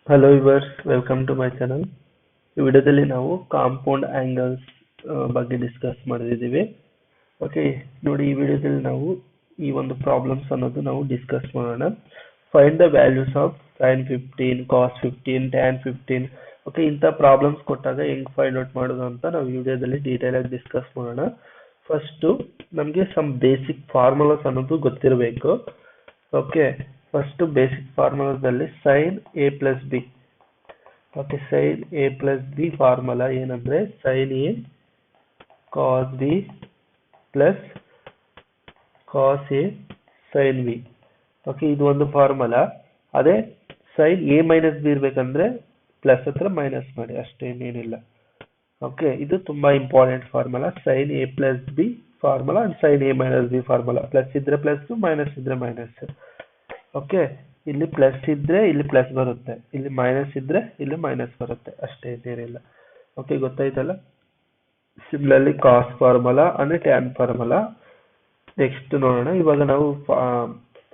Hello viewers, welcome to my channel. ಈ ವಿಡಿಯೋದಲ್ಲಿ ನಾವು ಕಾಂಪೌಂಡ್ ಆಂಗಲ್ಸ್ ಬಗ್ಗೆ ಡಿಸ್ಕಸ್ ಮಾಡಿದ್ದೀವಿ. ಓಕೆ, ನೋಡಿ ಈ ವಿಡಿಯೋದಲ್ಲಿ ನಾವು ಈ ಒಂದು ಪ್ರಾಬ್ಲಮ್ಸ್ ಅನ್ನೋದು ನಾವು ಡಿಸ್ಕಸ್ ಮಾಡೋಣ. Find the values of sin 15, cos 15, tan 15. Okay, ಇಂಥ ಪ್ರಾಬ್ಲಮ್ಸ್ ಕೊಟ್ಟಾಗ ಹೆಂಗ್ ಫೈಂಡ್ ಔಟ್ ಮಾಡೋದು ಅಂತ ನಾವು ವಿಡಿಯೋದಲ್ಲಿ ಡೀಟೇಲ್ ಆಗಿ ಡಿಸ್ಕಸ್ ಮಾಡೋಣ. ಫಸ್ಟು ನಮಗೆ ಸಮ್ ಬೇಸಿಕ್ ಫಾರ್ಮುಲಾಸ್ ಅನ್ನೋದು ಗೊತ್ತಿರಬೇಕು. ಓಕೆ, ಫಸ್ಟ್ ಬೇಸಿಕ್ ಫಾರ್ಮುಲಾದಲ್ಲಿ sin a plus b. Okay, sin a plus b formula ಏನಂದ್ರೆ sin a cos b plus cos a sin b. Okay, ಇದು ಒಂದು ಫಾರ್ಮುಲಾ. ಅದೇ sin a ಮೈನಸ್ b ಇರ್ಬೇಕಂದ್ರೆ plus ಹತ್ರ minus ಮಾಡಿ, ಅಷ್ಟೇನೇನಿಲ್ಲ. ಓಕೆ, ಇದು ತುಂಬಾ important formula, sin a plus b formula and sin a minus b formula. Plus ಇದ್ರೆ ಪ್ಲಸ್, ಮೈನಸ್ ಇದ್ರೆ ಮೈನಸ್. ಓಕೆ, ಇಲ್ಲಿ ಪ್ಲಸ್ ಇದ್ರೆ ಇಲ್ಲಿ ಪ್ಲಸ್ ಬರುತ್ತೆ, ಇಲ್ಲಿ ಮೈನಸ್ ಇದ್ರೆ ಇಲ್ಲಿ ಮೈನಸ್ ಬರುತ್ತೆ, ಅಷ್ಟೇ, ಏನಿಲ್ಲ. ಓಕೆ, ಗೊತ್ತಾಯ್ತಲ್ಲ. Similarly cos formula and tan formula. Next ನೋಡೋಣ. ಇವಾಗ ನಾವು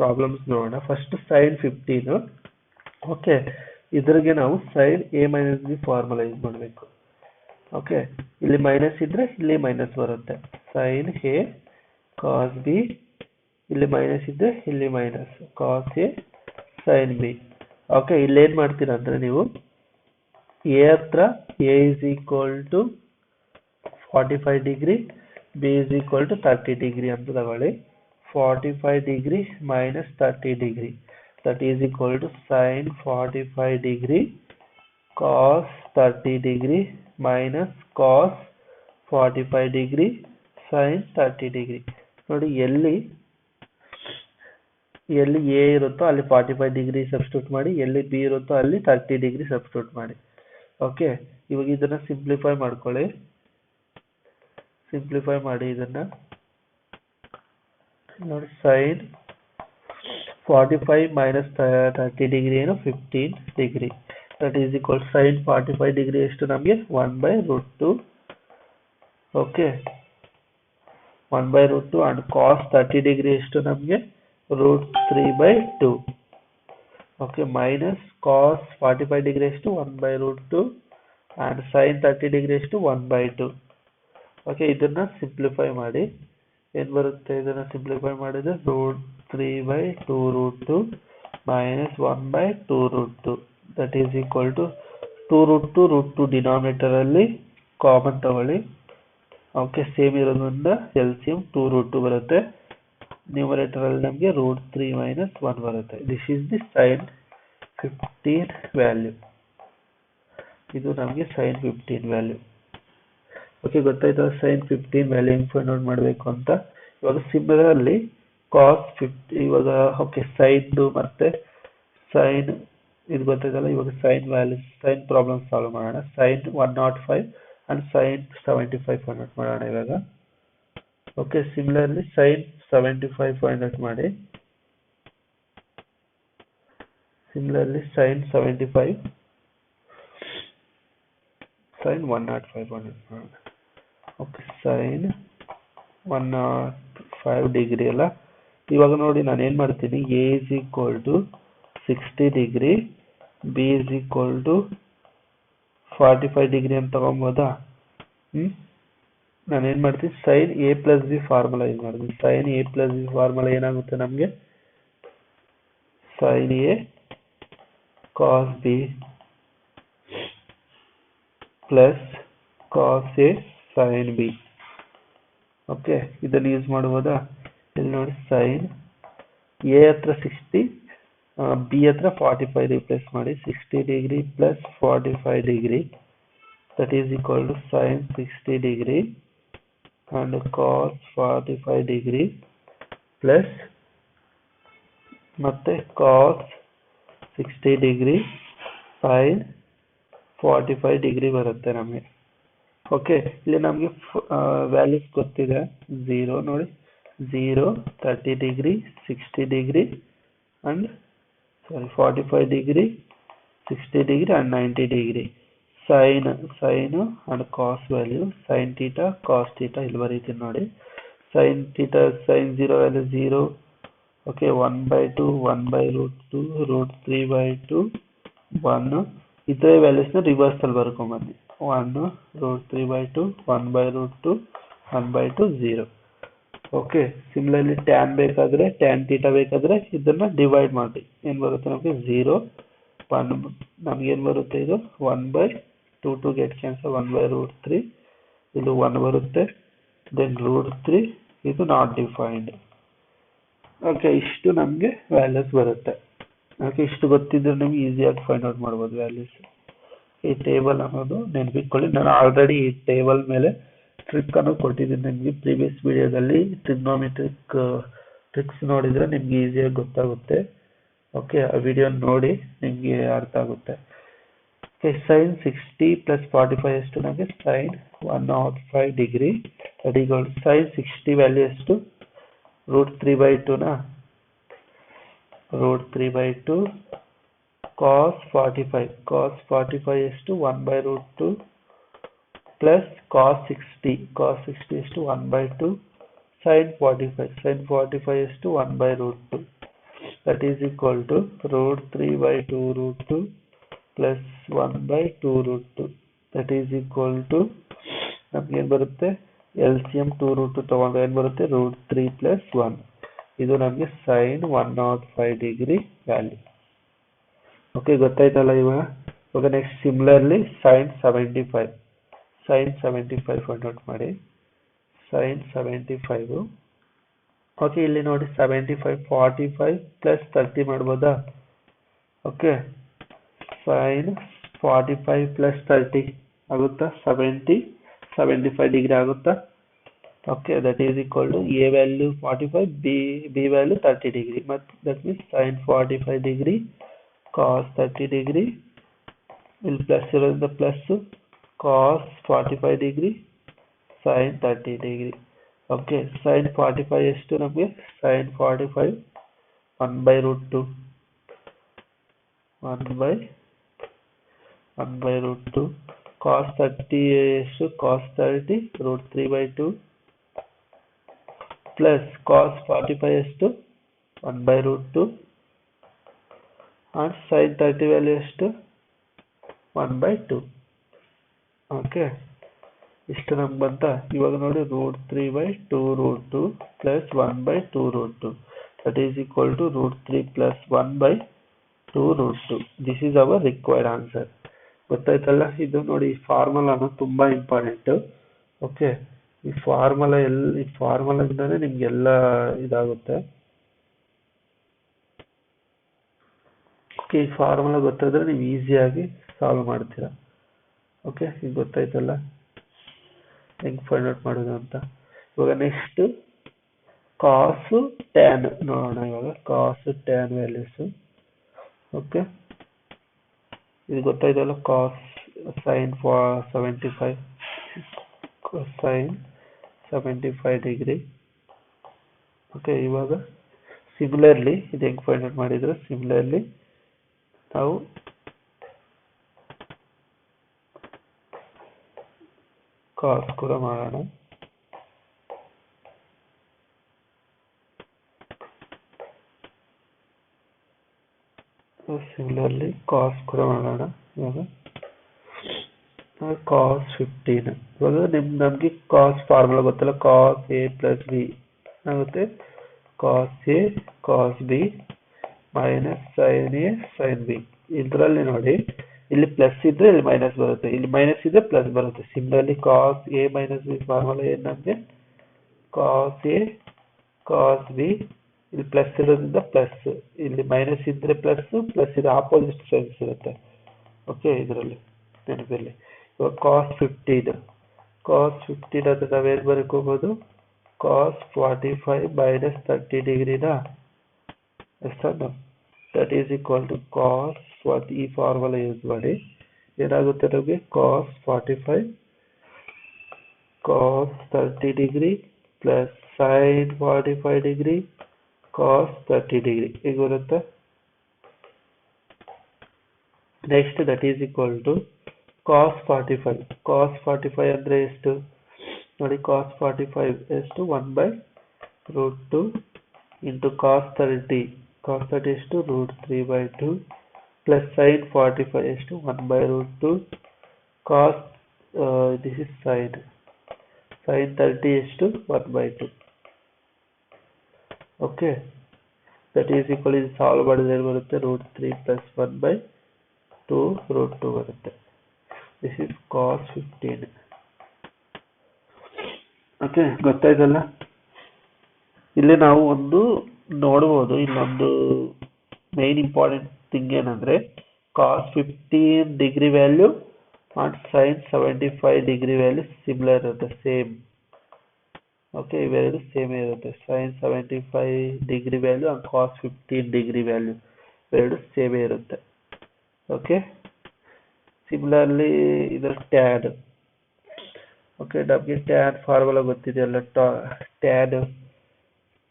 ಪ್ರಾಬ್ಲಮ್ಸ್ ನೋಡೋಣ. First sin 15. ಓಕೆ, ಇದ್ರಿಗೆ ನಾವು sin a minus b formula use ಮಾಡಬೇಕು. ಓಕೆ, ಇಲ್ಲಿ ಮೈನಸ್ ಇದ್ರೆ ಇಲ್ಲಿ ಮೈನಸ್ ಬರುತ್ತೆ, sin a cos b. ಇಲ್ಲಿ ಮೈನಸ್ ಇದ್ರೆ ಇಲ್ಲಿ minus, cos a sin b. Okay, ಇಲ್ಲಿ ಏನ್ ಮಾಡ್ತೀರಾ ಅಂದ್ರೆ ನೀವು a ಹತ್ರ a is equal to 45 degree, b is equal to 30 degree ಅಂತ ತಗೊಳ್ಳಿ. 45 degree minus 30 degree, that is equal to sin 45 degree cos 30 degree minus cos 45 degree sin 30 degree. ನೋಡಿ, ಎಲ್ಲಿ ಎ ಇರುತ್ತೋ ಅಲ್ಲಿ 45 ಡಿಗ್ರಿ ಸಬ್ಸ್ಟಿಟ್ಯೂಟ್ ಮಾಡಿ, ಎಲ್ಲಿ ಬಿ ಇರುತ್ತೋ ಅಲ್ಲಿ 30 ಡಿಗ್ರಿ ಸಬ್ಸ್ಟಿಟ್ಯೂಟ್ ಮಾಡಿ. ಓಕೆ, ಇವಾಗ ಇದನ್ನ ಸಿಂಪ್ಲಿಫೈ ಮಾಡ್ಕೊಳ್ಳಿ. ಸಿಂಪ್ಲಿಫೈ ಮಾಡಿ ಇದನ್ನ ನೋಡಿ. sin 45 ಮೈನಸ್ 30 ಡಿಗ್ರಿ ಏನು 15 degree, that is equal sin 45 degree ಎಷ್ಟು ನಮಗೆ 1/√2. ಓಕೆ, 1/√2 ಅಂಡ್ cos 30 ಡಿಗ್ರಿ ಎಷ್ಟು ನಮಗೆ √3/2. ಓಕೆ, ಮೈನಸ್ cos 45 ಡಿಗ್ರಿ ಎಷ್ಟು 1/√2 ಅಂಡ್ sin 30 ಡಿಗ್ರಿ ಎಷ್ಟು 1/2. ಓಕೆ, ಇದನ್ನ ಸಿಂಪ್ಲಿಫೈ ಮಾಡಿ ಏನ್ ಬರುತ್ತೆ, ಇದನ್ನ ಸಿಂಪ್ಲಿಫೈ ಮಾಡಿದ್ರೆ √3/2√2 minus 1/2√2, that is equal to 2√2 denominator ಅಲ್ಲಿ ಕಾಮನ್ ತಗೊಳ್ಳಿ. ಓಕೆ, ಸೇಮ್ ಇರೋದ್ರಿಂದ ಎಲ್ಸಿಎಂ 2√2 ಬರುತ್ತೆ. ನ್ಯೂಮರೇಟರ್ ಅಲ್ಲಿ ನಮಗೆ √3 ಮೈನಸ್ 1 ಬರುತ್ತೆ. This is the sin 15 value. ಇದು ನಮಗೆ sin 15 ವ್ಯಾಲ್ಯೂ. ಓಕೆ, ಗೊತ್ತಾಯ್ತು sin 15 ವ್ಯಾಲ್ಯೂ ಹೆಂಗ್ ಫೈಂಡ್ ಔಟ್ ಮಾಡಬೇಕು ಅಂತ. ಇವಾಗ ಸಿಮಿಲರ್ಲಿ cos 50, ಇವಾಗ ಓಕೆ sin ಮತ್ತೆ sin ಇದು ಗೊತ್ತಾಯ್ತಲ್ಲ. ಇವಾಗ sin value, sin problem solve ಮಾಡೋಣ. sin 105 and sin 75 find out ಮಾಡೋಣ ಇವಾಗ. Okay, similarly sin 75 find out ಮಾಡಿ. Similarly sin 75, sin 105 find out ಮಾಡೋಣ. ಓಕೆ, sin 105 ಡಿಗ್ರಿ ಅಲ್ಲ. ಇವಾಗ ನೋಡಿ, ನಾನು ಏನ್ ಮಾಡ್ತೀನಿ, a is equal to 60 degree, b is equal to 45 degree ಅಂತ ತಗೊಬೋದಾ. ನಾನು ಏನ್ ಮಾಡ್ತೀನಿ, sin a plus b formula use ಮಾಡ್ತೀನಿ. sin a plus b formula ಏನಾಗುತ್ತೆ ನಮಗೆ, sin a cos b plus cos a sin b. Okay, ಇದನ್ನು use ಮಾಡಬಹುದಾ. ಇಲ್ಲಿ ನೋಡಿ, sin a ಹತ್ರ 60, b ಹತ್ರ 45 ರಿಪ್ಲೇಸ್ ಮಾಡಿ. 60 degree plus 45 degree, that is equal to sin 60 degree and cos 45 degree plus ಮತ್ತೆ cos 60 ಡಿಗ್ರಿ sin 45 ಡಿಗ್ರಿ ಬರುತ್ತೆ ನಮಗೆ. ಓಕೆ, ಇಲ್ಲಿ ನಮಗೆ ವ್ಯಾಲ್ಯೂಸ್ ಗೊತ್ತಿದೆ. 0 ನೋಡಿ, 0, 30 degree, 60 degree and 45 degree, 60 degree and 90 degree. Sine and cos value, sine theta cos theta ಇಲ್ಲಿ ಬರೀತೀನಿ ನೋಡಿ. Sine theta, sine 0 value 0. Okay, 1/2, 1/√2, √3/2 1 ಇದೇ ವ್ಯಾಲ್ಯೂಸ್ನ ರಿವರ್ಸಲ್ಲಿ ಬರ್ಕೊಂಬನ್ನಿ. 1 √3/2 1/√2 1/2 0. ಓಕೆ, ಸಿಮಿಲರ್ಲಿ ಟ್ಯಾನ್ ಬೇಕಾದರೆ ಟ್ಯಾನ್ ಥೀಟಾ ಬೇಕಾದರೆ ಇದನ್ನು ಡಿವೈಡ್ ಮಾಡಿ. ಏನು ಬರುತ್ತೆ ನಮಗೆ 0 1 ನಮಗೇನು ಬರುತ್ತೆ ಇದು 1/2 ಗೆಟ್ ಕ್ಯಾನ್ಸಲ್ 1/√3 ಇದು 1 ಬರುತ್ತೆ. ದೆನ್ √3 ಇದು ನಾಟ್ ಡಿಫೈನ್ಡ್. ಓಕೆ, ಇಷ್ಟು ನಮಗೆ ವ್ಯಾಲ್ಯೂಸ್ ಬರುತ್ತೆ. ಓಕೆ, ಇಷ್ಟು ಗೊತ್ತಿದ್ರೆ ನಿಮ್ಗೆ ಈಸಿಯಾಗಿ ಫೈಂಡ್ ಔಟ್ ಮಾಡ್ಬೋದು ವ್ಯಾಲ್ಯೂಸ್. ಈ ಟೇಬಲ್ ಅನ್ನೋದು ನೆನಪಿಟ್ಕೊಳ್ಳಿ. ನಾನು ಆಲ್ರೆಡಿ ಈ ಟೇಬಲ್ ಮೇಲೆ ಟ್ರಿಕ್ ಅನ್ನು ಕೊಟ್ಟಿದ್ದೀನಿ ನಿಮಗೆ ಪ್ರೀವಿಯಸ್ ವಿಡಿಯೋದಲ್ಲಿ. ಟ್ರಿಗ್ನೋಮೆಟ್ರಿಕ್ ಟ್ರಿಕ್ಸ್ ನೋಡಿದರೆ ನಿಮ್ಗೆ ಈಸಿಯಾಗಿ ಗೊತ್ತಾಗುತ್ತೆ. ಓಕೆ, ಆ ವಿಡಿಯೋ ನೋಡಿ ನಿಮಗೆ ಅರ್ಥ ಆಗುತ್ತೆ. ಓಕೆ, ಸೈನ್ 60 + 45 ಎಷ್ಟು ನಮಗೆ sine 105 degree. That equal sine 60 value ಎಷ್ಟು √3/2 √3/2 cos 45 ಎಷ್ಟು 1/√2 ಪ್ಲಸ್ cos 60 ಎಷ್ಟು 1/2 sin 45 ಎಷ್ಟು 1/√2 that is equal to √3/2 √2 plus 1/2 that is equal to ನಮ್ಗೆ ಏನು ಬರುತ್ತೆ LCM 2√2 ತಗೊಂಡ್ರೆ ಏನು ಬರುತ್ತೆ √3 + 1. ಇದು ನಮಗೆ ಸೈನ್ 105 ಡಿಗ್ರಿ ವ್ಯಾಲ್ಯೂ. ಓಕೆ, ಗೊತ್ತಾಯ್ತಲ್ಲ ಇವಾಗ next similarly sine 75 find out ಮಾಡಿ. ಸೈನ್ 75 ಓಕೆ, ಇಲ್ಲಿ ನೋಡಿ 75 45 + 30 ಮಾಡ್ಬೋದಾ? ಓಕೆ, ಸೈನ್ 45 + 30 ಆಗುತ್ತಾ 75 ಡಿಗ್ರಿ ಆಗುತ್ತಾ? Okay, that is equal to A value 45 B value 30 degree. ಮತ್ತು that means sine 45 degree cos 30 degree. ಇಲ್ಲಿ ಪ್ಲಸ್ ಇರೋದ್ರಿಂದ plus cos 45 degree sine 30 degree. Okay, sine 45 ಎಷ್ಟು ನಮಗೆ ಸೈನ್ 45 1/√2 1/√2 ಕಾಸ್ 30 ಎಷ್ಟು ಕಾಸ್ 30 √3/2 ಪ್ಲಸ್ ಕಾಸ್ 45 ಎಷ್ಟು 1/√2 and sin 30 ವ್ಯಾಲ್ಯೂ ಎಷ್ಟು 1/2. Okay, ಇಷ್ಟು ನಮ್ಗೆ ಬಂತ. ಇವಾಗ ನೋಡಿ √3/2 √2 plus 1/2 that is equal to √3 plus 1/2 this is our required answer. ಗೊತ್ತಾಯ್ತಲ್ಲ? ಇದು ನೋಡಿ ಫಾರ್ಮುಲಾನು ತುಂಬಾ ಇಂಪಾರ್ಟೆಂಟ್. ಓಕೆ, ಈ ಫಾರ್ಮುಲಾದಿಂದಾನೇ ನಿಮ್ಗೆಲ್ಲ ಇದಾಗುತ್ತೆ. ಓಕೆ, ಈ ಫಾರ್ಮುಲಾ ಗೊತ್ತಾದ್ರೆ ನೀವು ಈಸಿಯಾಗಿ ಸಾಲ್ವ್ ಮಾಡ್ತೀರಾ. ಓಕೆ, ಈಗ ಗೊತ್ತಾಯ್ತಲ್ಲ ಹೆಂಗೆ ಫೈಂಡ್ ಔಟ್ ಮಾಡೋದು ಅಂತ. ಇವಾಗ ನೆಕ್ಸ್ಟ್ ಕಾಸು ಟ್ಯಾನ್ ನೋಡೋಣ. ಇವಾಗ ಕಾಸು ಟ್ಯಾನ್ ವ್ಯಾಲ್ಯೂಸ್. ಓಕೆ, ಇದು ಗೊತ್ತಾಯ್ತಲ್ಲ ಕಾಸ್ ಸೈನ್ 75 ಡಿಗ್ರಿ. ಓಕೆ, ಇವಾಗ ಸಿಮಿಲರ್ಲಿ ಇದು ಹೆಂಗೆ ಫೈಂಡ್ ಔಟ್ ಮಾಡಿದ್ರೆ ಸಿಮಿಲರ್ಲಿ ನಾವು ಕಾಸ್ ಕೂಡ ಮಾಡೋಣ. ಸಿಮಿಲರ್ಲಿ ಕಾಸ್ ಕೂಡ ಮಾಡೋಣ. ಇವಾಗ ಕಾಸ್ 15. ಇವಾಗ ನಮಗೆ ಕಾಸ್ ಫಾರ್ಮುಲಾ ಗೊತ್ತಲ್ಲ, ಕಾಸ್ ಎ ಪ್ಲಸ್ ಬಿ ಆಗುತ್ತೆ cos A cos B minus sine A sine B. ಇದರಲ್ಲಿ ನೋಡಿ ಇಲ್ಲಿ ಪ್ಲಸ್ ಇದ್ರೆ ಇಲ್ಲಿ ಮೈನಸ್ ಬರುತ್ತೆ, ಇಲ್ಲಿ ಮೈನಸ್ ಇದ್ರೆ ಪ್ಲಸ್ ಬರುತ್ತೆ. Similarly cos A minus B formula ಏನು ನಮಗೆ ಕಾಸ್ ಎ ಕಾಸ್ ಬಿ. ಇಲ್ಲಿ ಪ್ಲಸ್ ಇರೋದ್ರಿಂದ ಪ್ಲಸ್, ಇಲ್ಲಿ ಮೈನಸ್ ಇದ್ರೆ ಪ್ಲಸ್, ಪ್ಲಸ್ ಇದು ಆಪೋಸಿಟ್ ಸೈನ್ಸ್ ಇರುತ್ತೆ. ಓಕೆ, ಇದರಲ್ಲಿ ನೆನಪಿರಲಿ. ಇವಾಗ ಕಾಸ್ 15 ಅದು ನಾವೇನು ಬರ್ಕೋಬೋದು ಕಾಸ್ 45 ಮೈನಸ್ 30 ಡಿಗ್ರಿನ ಎಷ್ಟನ್ನು that is equal to cos ಈ ಫಾರ್ಮುಲಾ ಯೂಸ್ ಮಾಡಿ ಏನಾಗುತ್ತೆ ನಮಗೆ cos 45 cos 30 degree plus sine 45 degree cos 30 degree ಈಗ ಬರುತ್ತೆ. Next that is equal to ಕಾಸ್ 45 ಅಂದರೆ ಎಷ್ಟು ನೋಡಿ, ಕಾಸ್ 45 ಎಷ್ಟು 1/√2 ಇಂಟು ಕಾಸ್ 30 ಎಷ್ಟು √3/2 plus sin 45 is to 1 by root 2 cos this is sin 30 is to 1 by 2. Okay, that is equal is solve ಮಾಡಿದ್ರೆ ಬರುತ್ತೆ root 3 plus 1 by 2 root 2 ಬರುತ್ತೆ. This is cos 15. ಓಕೆ, ಗೊತ್ತಾಯ್ತಲ್ಲ? ಇಲ್ಲಿ ನಾವು ಒಂದು ನೋಡಬಹುದು, ಇಲ್ಲೊಂದು ಮೇನ್ ಇಂಪಾರ್ಟೆಂಟ್ ಥಿಂಗ್ ಏನಂದ್ರೆ cos 15 degree value and sin 75 degree value similar ಇರುತ್ತೆ, ಸೇಮ್. ಓಕೆ, ಇವೆರಡು ಸೇಮ್ ಇರುತ್ತೆ. sin 75 degree value and cos 15 degree value ಇವೆರಡು ಸೇಮ್ ಇರುತ್ತೆ. ಓಕೆ, ಸಿಮಿಲರ್ಲಿ ಇದರ ಟ್ಯಾನ್. ಓಕೆ, ನಮಗೆ ಟ್ಯಾನ್ ಫಾರ್ಮುಲಾ ಗೊತ್ತಿದೆಯಲ್ಲ,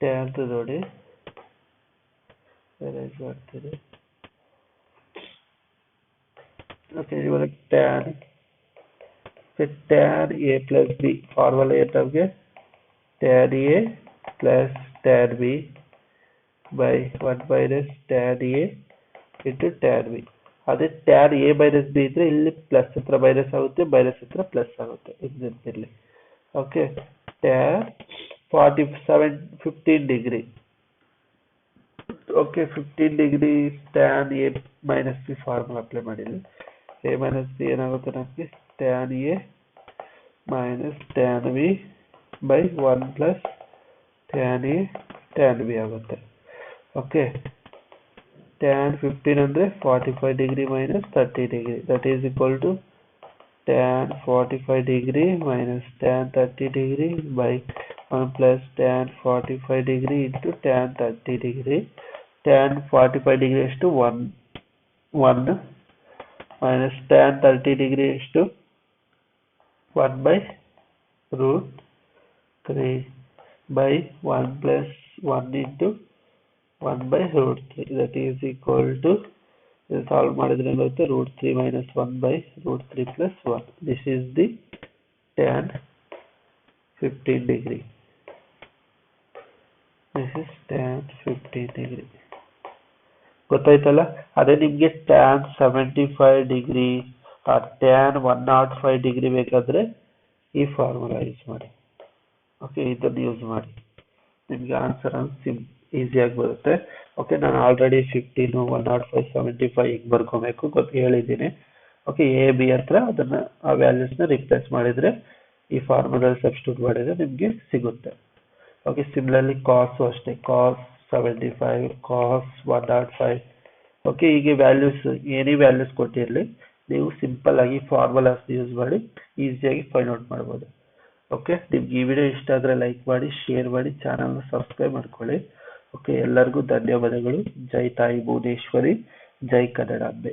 ಟ್ಯಾನ್ ನೋಡಿ ಅರೇಂಜ್ ಮಾಡ್ತೀನಿ. ಓಕೆ, ಇವಾಗ tan A plus B formula ಏನು ನಮಗೆ? tan A plus tan B by 1 minus tan A into tan B. ಅದೇ tan A minus B ಇದ್ರೆ ಇಲ್ಲಿ ಪ್ಲಸ್ ಹತ್ರ ಮೈನಸ್ ಆಗುತ್ತೆ, ಮೈನಸ್ ಹತ್ರ ಪ್ಲಸ್ ಆಗುತ್ತೆ. ಇಲ್ಲಿ okay, tan 15 degree. Okay, 15 degree tan A minus B formula apply ಮಾಡಿದ್ವಿ. A minus B ಏನಾಗುತ್ತೆ ನಮಗೆ? tan A minus tan B by 1 plus tan A tan B ಆಗುತ್ತೆ. ಓಕೆ, tan 15 ಅಂದ್ರೆ 45 degree minus 30 degree, that is equal to tan 45 degree minus tan 30 degree by 1 plus tan 45 degree into tan 30 degree. tan 45 degree is to 1 minus tan 30 degree is to 1 by root 3 by 1 plus 1 into 1 by root 3, that is equal to, solve ಮಾಡಿದ್ರೆ ಬರುತ್ತೆ root 3 minus 1 by root 3 plus 1. This is the tan 15 degree. This is tan 15 degree. ಗೊತ್ತಾಯ್ತಲ್ಲ? ಅದೇ ನಿಮಗೆ tan 75 degree tan 105 degree ಬೇಕಾದ್ರೆ ಈ formula use ಮಾಡಿ. Okay, ಇದನ್ನು use ಮಾಡಿ ನಿಮಗೆ ಆನ್ಸರ್ ಈಸಿಯಾಗಿ ಬರುತ್ತೆ. ಓಕೆ, ನಾನು ಆಲ್ರೆಡಿ 15 105 75 ಹಿಂಗೆ ಬರ್ಕೋಬೇಕು ಹೇಳಿದ್ದೀನಿ. ಓಕೆ, ಎ ಬಿ ಹತ್ರ ಅದನ್ನು ಆ ವ್ಯಾಲ್ಯೂಸ್ನ ರಿಪ್ಲೇಸ್ ಮಾಡಿದರೆ ಈ ಫಾರ್ಮುಲಾದಲ್ಲಿ ಸಬ್ಸ್ಟಿಟ್ಯೂಟ್ ಮಾಡಿದರೆ ನಿಮಗೆ ಸಿಗುತ್ತೆ. ಓಕೆ, ಸಿಮಿಲರ್ಲಿ ಕಾಸು ಅಷ್ಟೇ, ಕಾಸ್ 75 ಕಾಸ್ 105. ಓಕೆ, ಹೀಗೆ ವ್ಯಾಲ್ಯೂಸ್ ಏನೇ ವ್ಯಾಲ್ಯೂಸ್ ಕೊಟ್ಟಿರಲಿ ನೀವು ಸಿಂಪಲ್ ಆಗಿ ಫಾರ್ಮುಲಾಸ್ ಯೂಸ್ ಮಾಡಿ ಈಸಿಯಾಗಿ ಫೈಂಡ್ ಔಟ್ ಮಾಡ್ಬೋದು. ಓಕೆ, ನಿಮ್ಗೆ ಈ ವಿಡಿಯೋ ಇಷ್ಟ ಆದರೆ ಲೈಕ್ ಮಾಡಿ, ಶೇರ್ ಮಾಡಿ, ಚಾನಲ್ನ ಸಬ್ಸ್ಕ್ರೈಬ್ ಮಾಡ್ಕೊಳ್ಳಿ. ಓಕೆ, ಎಲ್ಲರಿಗೂ ಧನ್ಯವಾದಗಳು. ಜೈ ತಾಯಿ ಭುವನೇಶ್ವರಿ, ಜೈ ಕನ್ನಡಾಂಬೆ.